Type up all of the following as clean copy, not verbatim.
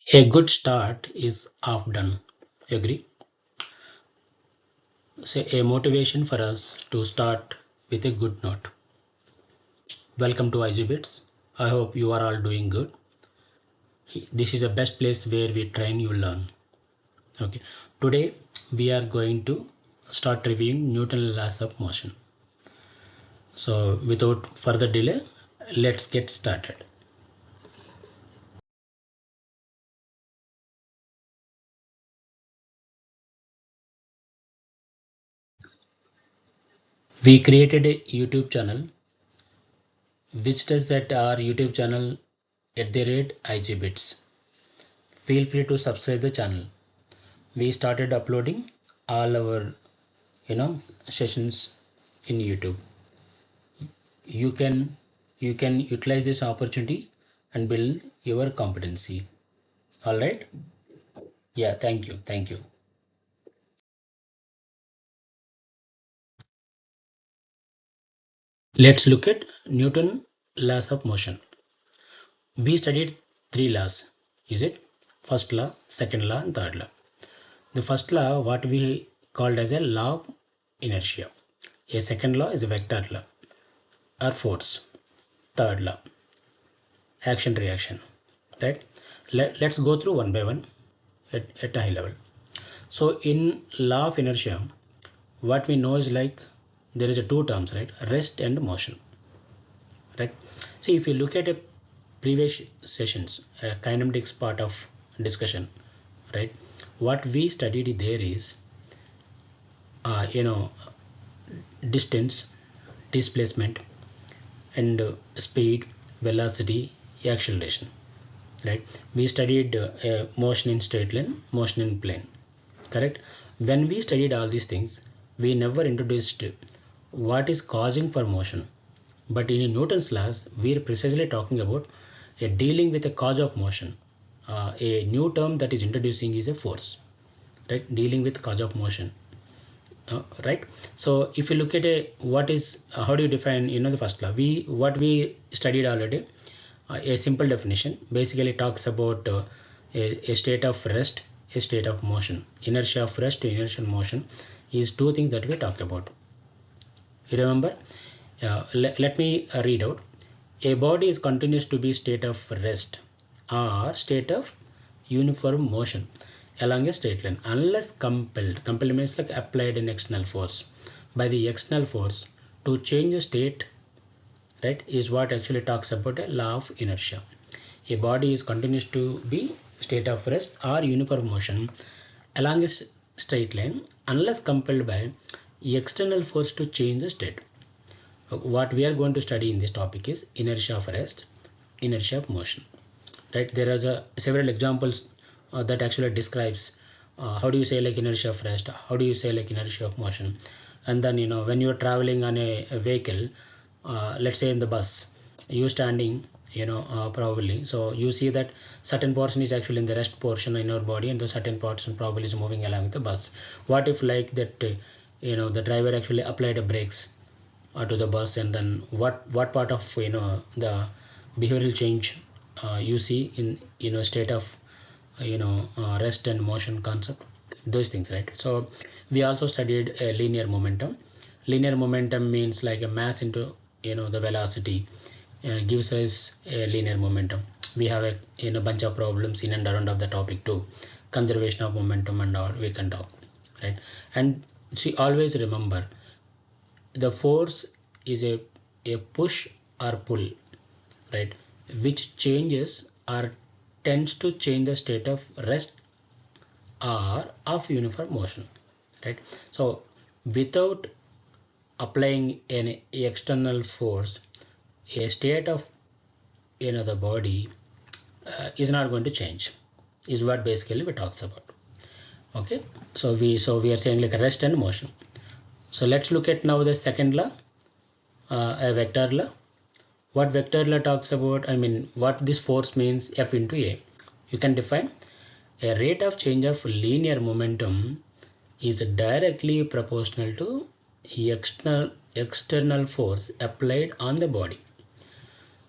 A good start is half done. Agree? Say a motivation for us to start with a good note. Welcome to IGBits. I hope you are all doing good. This is the best place where we train you learn. Okay. Today we are going to start reviewing Newton's laws of motion. So without further delay, let's get started. We created a YouTube channel. Visit us at our YouTube channel at the rate IGBits. Feel free to subscribe the channel. We started uploading all our sessions in YouTube. You can utilize this opportunity and build your competency. All right. Yeah, thank you. Let's look at Newton laws of motion. We studied three laws. Is it first law, second law, and third law? The first law, what we called as a law of inertia. A second law is a vector law or force. Third law, action reaction. Right. Let's go through one by one at a high level. So in law of inertia, what we know is like there is a two terms, right? Rest and motion, right? So if you look at a previous sessions, kinematics part of discussion, right? What we studied there is, uh, you know, distance, displacement, and speed, velocity, acceleration, right? We studied motion in straight line, motion in plane, correct? When we studied all these things, we never introduced what is causing for motion. But in Newton's laws, we are precisely talking about dealing with a cause of motion. A new term that is introducing is a force, right? Dealing with cause of motion, right? So if you look at a what is how do you define the first law? What we studied already, a simple definition basically talks about a state of rest, a state of motion. Inertia of rest, inertial motion is two things that we talk about. You remember? Let me read out. A body is continues to be state of rest or state of uniform motion along a straight line unless compelled. Compelled means like applied an external force. By the external force to change the state, right, is what actually talks about a law of inertia. A body is continues to be state of rest or uniform motion along a straight line unless compelled by external force to change the state. What we are going to study in this topic is inertia of rest, inertia of motion, right? There are several examples that actually describes how do you say like inertia of rest, how do you say like inertia of motion. And then when you're traveling on a vehicle, let's say in the bus, you standing, probably, so you see that certain portion is actually in the rest portion in your body and the certain portion probably is moving along with the bus. What if like that the driver actually applied a brakes to the bus, and then what part of the behavioral change you see in state of rest and motion concept, those things, right? So we also studied a linear momentum. Linear momentum means like a mass into the velocity gives us a linear momentum. We have a bunch of problems in and around of the topic too, conservation of momentum and all we can talk, right? And see, always remember the force is a push or pull, right, which changes or tends to change the state of rest or of uniform motion, right? So without applying an external force, a state of the body is not going to change, is what basically we talks about. Okay, so we are saying like rest and motion. So let's look at now the second law, a vector law. What vector law talks about, I mean what this force means, F into A. You can define a rate of change of linear momentum is directly proportional to external force applied on the body.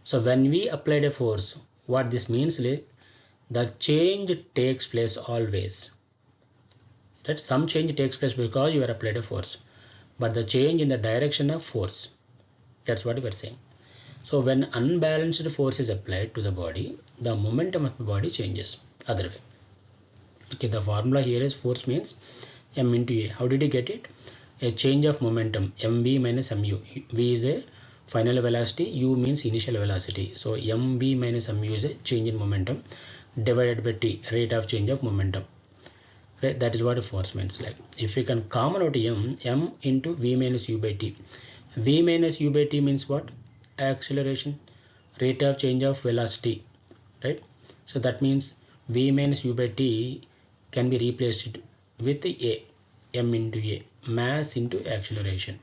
So when we applied a force, what this means is the change takes place always. That some change takes place because you are applied a force, but the change in the direction of force, that's what we are saying. So when unbalanced force is applied to the body, the momentum of the body changes other way. Okay, the formula here is force means m into a. How did you get it? A change of momentum, mv minus mu. V is a final velocity, u means initial velocity. So mv minus mu is a change in momentum divided by t, rate of change of momentum. Right, that is what a force means. Like if we can common out m into v minus u by t. V minus u by t means what? Acceleration, rate of change of velocity, right? So that means v minus u by t can be replaced with a, m into a, mass into acceleration.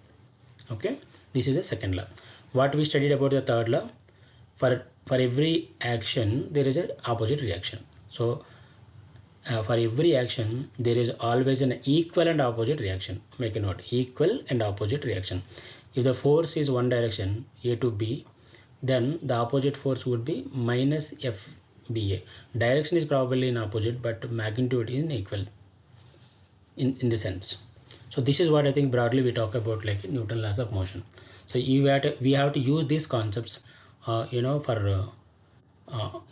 Okay, this is the second law. What we studied about the third law, for every action there is an opposite reaction. So for every action there is always an equal and opposite reaction. Make a note, equal and opposite reaction. If the force is one direction, a to b, then the opposite force would be minus fba. Direction is probably in opposite, but magnitude is equal in the sense. So this is what I think broadly we talk about, like Newton laws of motion. So we have to use these concepts for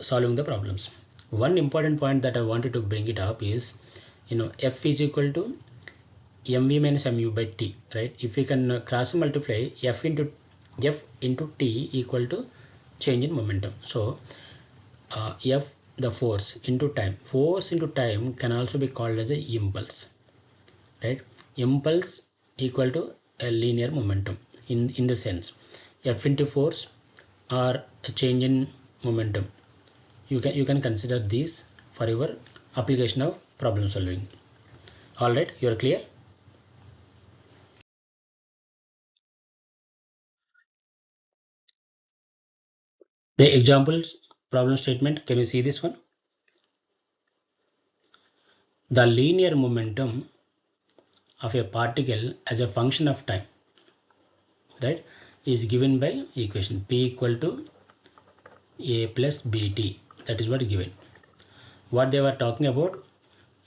solving the problems. One important point that I wanted to bring it up is, F is equal to mv minus mu by t, right? If we can cross multiply f into t equal to change in momentum. So f, the force into time can also be called as a impulse, right? Impulse equal to a linear momentum in the sense f into force or a change in momentum. You can consider these for your application of problem solving. All right, you are clear? The example problem statement, can you see this one? The linear momentum of a particle as a function of time, right, is given by equation p equal to a plus bt. That is what is given. What they were talking about,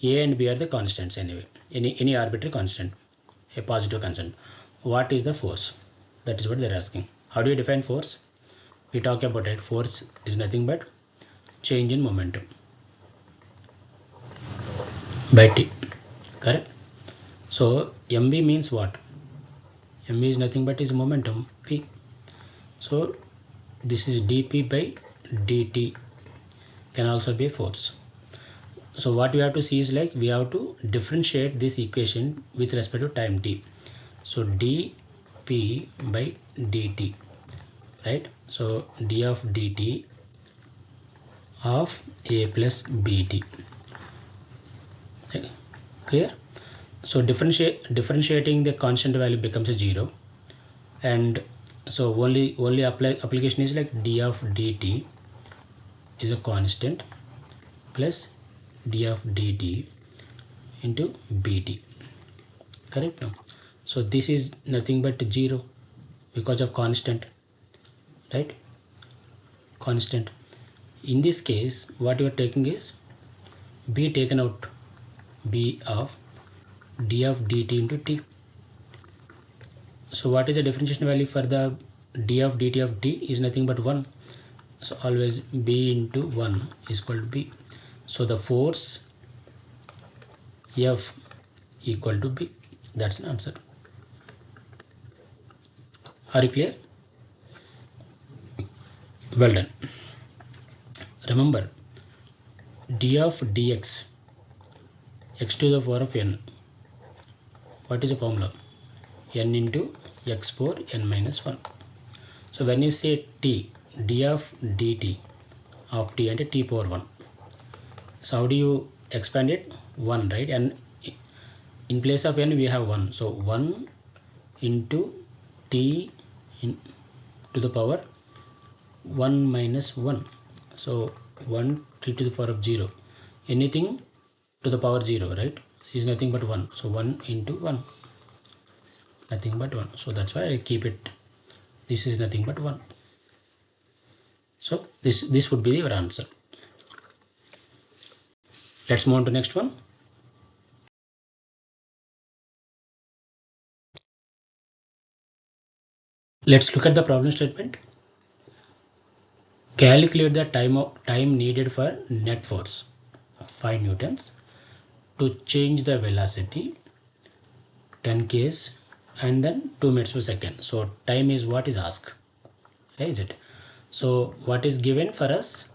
a and b are the constants anyway, any arbitrary constant, a positive constant. What is the force? That is what they're asking. How do you define force? We talk about it. Force is nothing but change in momentum by t, correct? So mv means what? mv is nothing but is momentum p. So this is dp by dt, can also be a force. So what we have to see is, like, we have to differentiate this equation with respect to time t. So dp by dt, right? So d of dt of a plus bt. Clear? So differentiating the constant value becomes a 0, and so only application is like d of dt is a constant plus d of dt into bt, correct? Now, so this is nothing but 0 because of constant, right? Constant. In this case, what you are taking is b taken out, b of d of dt into t. So what is the differentiation value for the d of dt of t? Is nothing but 1. So always b into 1 is equal to b. So the force F equal to b. That's an answer. Are you clear? Well done. Remember, d of dx, x to the power of n. What is the formula? N into x power n minus 1. So when you say t, d of dt of t and t power 1. So how do you expand it? 1, right? And in place of n we have 1. So 1 into t to the power 1 minus 1. So 1 t to the power of 0. Anything to the power 0, right, is nothing but 1. So 1 into 1. Nothing but 1. So that's why I keep it. This is nothing but 1. So this would be your answer. Let's move on to next one. Let's look at the problem statement. Calculate the time needed for net force 5 newtons to change the velocity 10 k's and then 2 meters per second. So time is what is asked, is it? So what is given for us?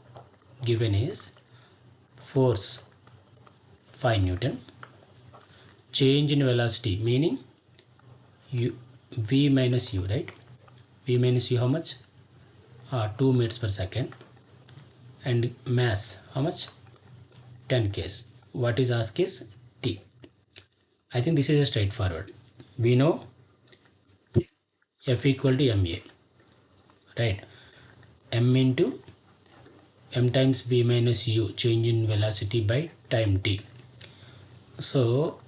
Given is force 5 newton, change in velocity meaning u, v minus u, right? V minus u how much? 2 meters per second, and mass how much? 10 k's. What is asked is t. I think this is a straightforward. We know F equal to ma, right? M into m times v minus u, change in velocity by time t. So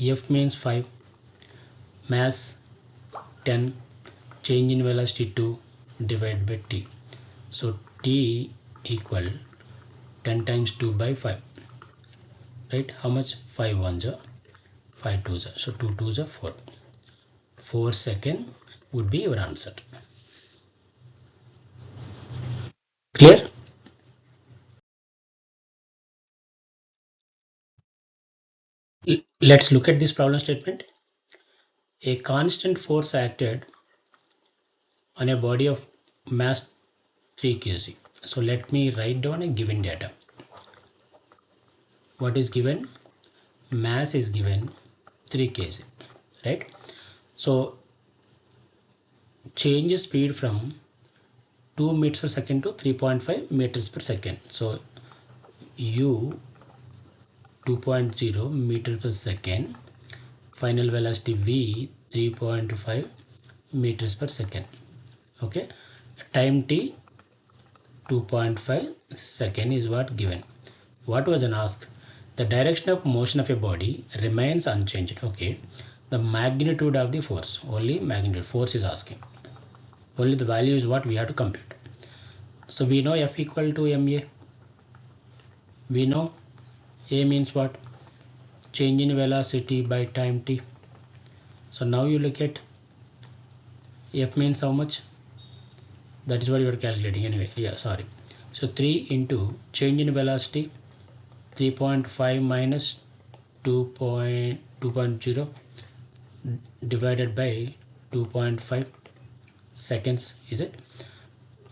F means 5, mass 10, change in velocity 2 divided by t. So t equal 10 times 2 by 5, right? How much? 5 ones are 5 twos are, so 2 twos are 4. 4 second would be your answer. Clear? Let's look at this problem statement. A constant force acted on a body of mass 3 kg. So let me write down a given data. What is given? Mass is given 3 kg, right? So change speed from 2 meters per second to 3.5 meters per second. So u 2.0 meters per second, final velocity v 3.5 meters per second. Okay, time t 2.5 second is what given. What was an ask? The direction of motion of a body remains unchanged. Okay, the magnitude of the force, only magnitude, force is asking. Only the value is what we have to compute. So we know F equal to ma. We know a means what? Change in velocity by time t. So now you look at F means how much? That is what you are calculating anyway. Yeah, sorry. So 3 into change in velocity 3.5 minus 2.0 divided by 2.5 seconds, is it?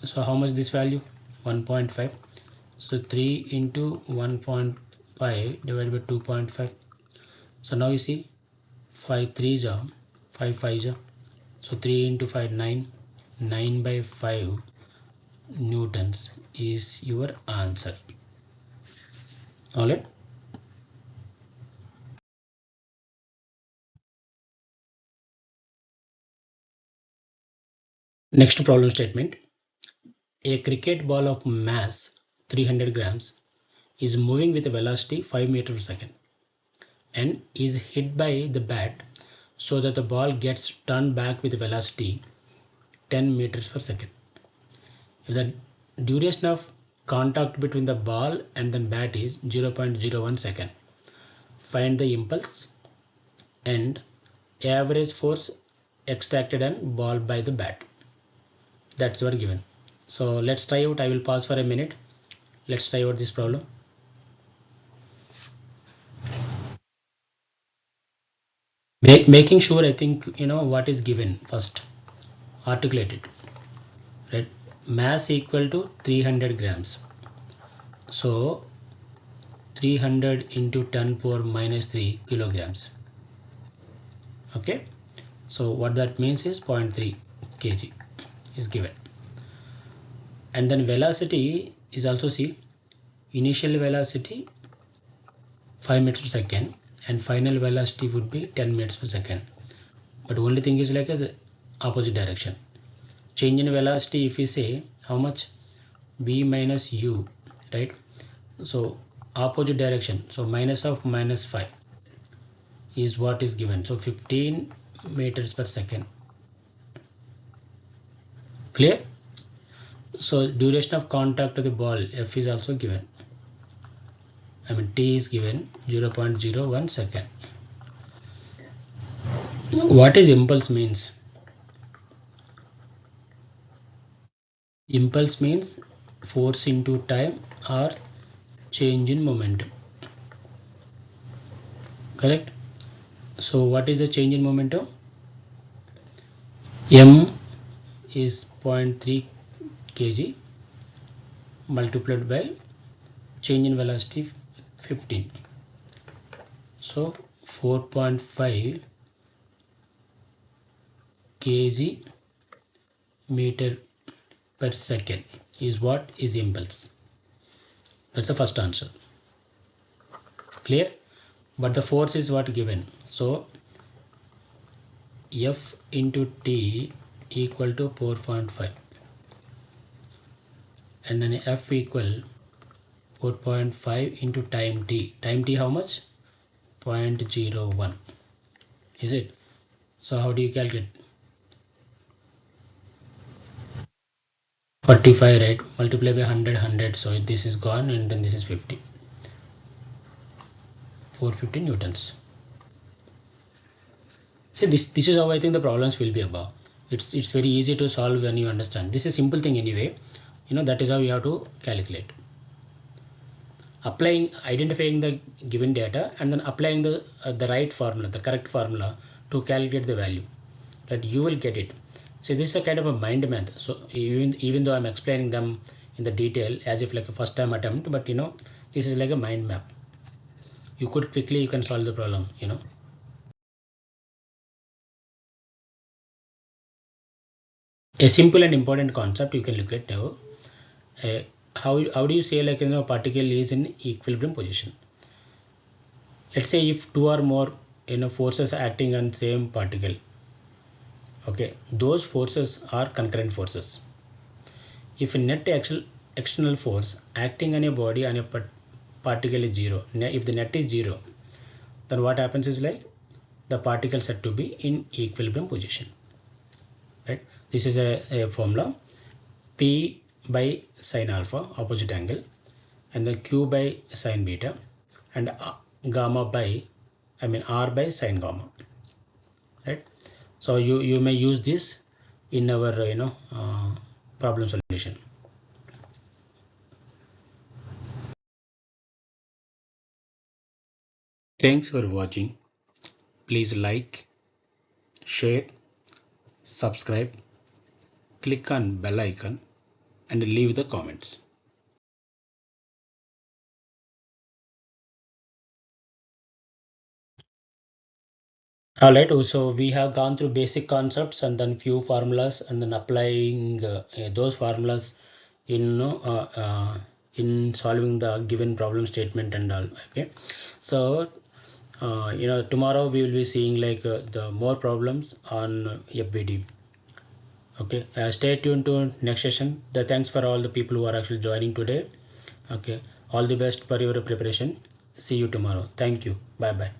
So how much this value? 1.5. So 3 into 1.5 divided by 2.5. So now you see 5 3s are 5 5s are. So 3 into 5 9. 9 by 5 newtons is your answer. Alright. Next problem statement. A cricket ball of mass 300 grams is moving with a velocity 5 meters per second and is hit by the bat so that the ball gets turned back with velocity 10 meters per second. If the duration of contact between the ball and the bat is 0.01 second, find the impulse and average force extracted and ball by the bat. That's what given. So let's try out. I will pause for a minute. Let's try out this problem. Making sure, I think you know what is given first. Articulate it. Right? Mass equal to 300 grams. So 300 into 10 power minus 3 kilograms. Okay. So what that means is 0.3 kg is given. And then velocity is also see. Initial velocity 5 meters per second and final velocity would be 10 meters per second. But only thing is like the opposite direction. Change in velocity, if we say how much? V minus u, right? So opposite direction. So minus of minus 5 is what is given. So 15 meters per second. Clear? So duration of contact of the ball F is also given. t is given 0.01 second. What is impulse means? Impulse means force into time or change in momentum. Correct? So what is the change in momentum? M is 0.3 kg multiplied by change in velocity 15. So 4.5 kg meter per second is what is impulse. That's the first answer. Clear? But the force is what given. So F into T equal to 4.5 and then F equal 4.5 into time T. Time T how much? 0.01. Is it? So how do you calculate? 45, right? Multiply by 100. So this is gone and then this is 50. 450 newtons. See, this is how I think the problems will be above. It's very easy to solve when you understand. This is a simple thing anyway. That is how you have to calculate. Identifying the given data and then applying the right formula, the correct formula to calculate the value, that you will get it. So this is a kind of a mind map. So even though I'm explaining them in the detail as if like a first time attempt, but this is like a mind map. You can solve the problem. A simple and important concept you can look at now. How do you say like particle is in equilibrium position? Let's say if two or more forces acting on same particle, okay, those forces are concurrent forces. If a net external force acting on a body on a particle is zero, if the net is zero, then what happens is like the particle said to be in equilibrium position, right? This is a formula: P by sine alpha, opposite angle, and then Q by sine beta, and gamma by R by sine gamma, right? So you may use this in our problem solution. Thanks for watching. Please like, share, subscribe, click on bell icon and leave the comments. Alright, so we have gone through basic concepts and then few formulas and then applying those formulas in in solving the given problem statement and all. Okay, so tomorrow we will be seeing like the more problems on FBD. Okay, stay tuned to next session. Thanks for all the people who are actually joining today. Okay, all the best for your preparation. See you tomorrow. Thank you. Bye bye.